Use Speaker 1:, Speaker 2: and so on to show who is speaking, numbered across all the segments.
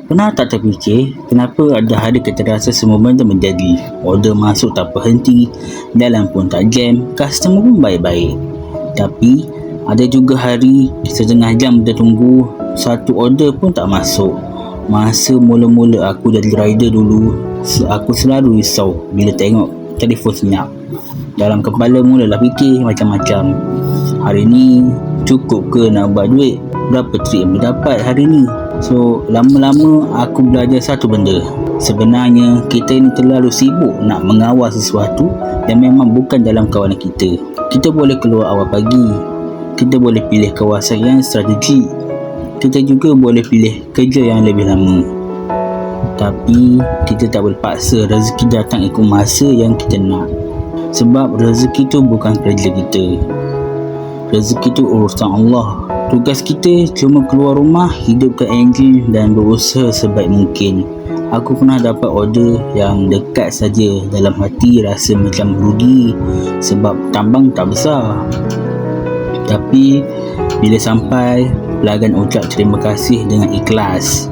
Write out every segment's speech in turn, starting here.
Speaker 1: Pernah tak terfikir kenapa ada hari kita rasa semua benda menjadi? Order masuk tak berhenti, jalan pun tak jam, customer pun baik-baik. Tapi ada juga hari setengah jam kita tunggu, satu order pun tak masuk. Masa mula-mula aku jadi rider dulu, aku selalu risau bila tengok telefon senyap. Dalam kepala mulalah fikir macam-macam. Hari ni cukup ke nak buat duit? Berapa trip yang boleh dapat hari ni? So, lama-lama aku belajar satu benda. Sebenarnya, kita ni terlalu sibuk nak mengawal sesuatu yang memang bukan dalam kawalan kita. Kita boleh keluar awal pagi. Kita boleh pilih kawasan yang strategik. Kita juga boleh pilih kerja yang lebih lama. Tapi, kita tak boleh paksa rezeki datang ikut masa yang kita nak. Sebab rezeki tu bukan kerja kita. Rezeki tu urusan Allah. Tugas kita cuma keluar rumah, hidupkan enjin dan berusaha sebaik mungkin. Aku pernah dapat order yang dekat saja, dalam hati rasa macam rugi sebab tambang tak besar. Tapi bila sampai, pelanggan ucap terima kasih dengan ikhlas.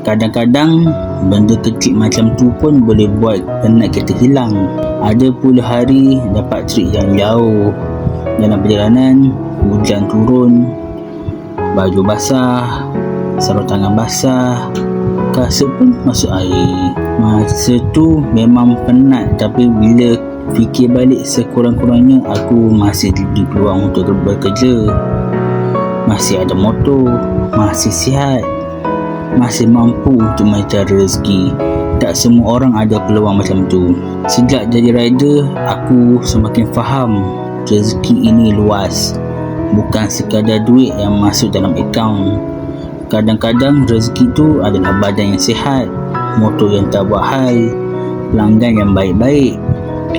Speaker 1: Kadang-kadang benda kecil macam tu pun boleh buat penat kita hilang. Ada pula hari dapat trip yang jauh. Dalam perjalanan, hujan turun, baju basah, sarung tangan basah, kasut pun masuk air. Masa tu memang penat, tapi bila fikir balik, sekurang-kurangnya aku masih diberi peluang untuk bekerja. Masih ada motor, masih sihat, masih mampu untuk mencari rezeki. Tak semua orang ada peluang macam tu. Sejak jadi rider, aku semakin faham rezeki ini luas. Bukan sekadar duit yang masuk dalam akaun. Kadang-kadang rezeki tu adalah badan yang sihat, motor yang tak buat hal, pelanggan yang baik-baik,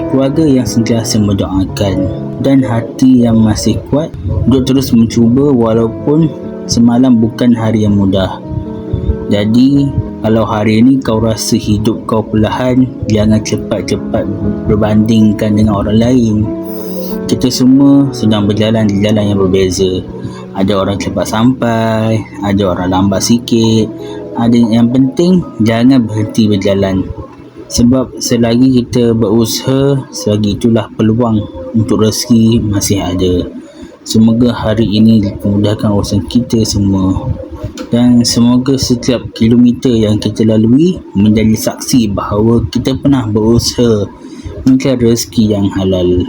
Speaker 1: keluarga yang sentiasa mendoakan, dan hati yang masih kuat untuk terus mencuba walaupun semalam bukan hari yang mudah. Jadi, kalau hari ini kau rasa hidup kau perlahan, jangan cepat-cepat berbandingkan dengan orang lain. Kita semua sedang berjalan di jalan yang berbeza. Ada orang cepat sampai, ada orang lambat sikit. Yang penting jangan berhenti berjalan. Sebab selagi kita berusaha, selagi itulah peluang untuk rezeki masih ada. Semoga hari ini dimudahkan urusan kita semua. Dan semoga setiap kilometer yang kita lalui menjadi saksi bahawa kita pernah berusaha mencari rezeki yang halal.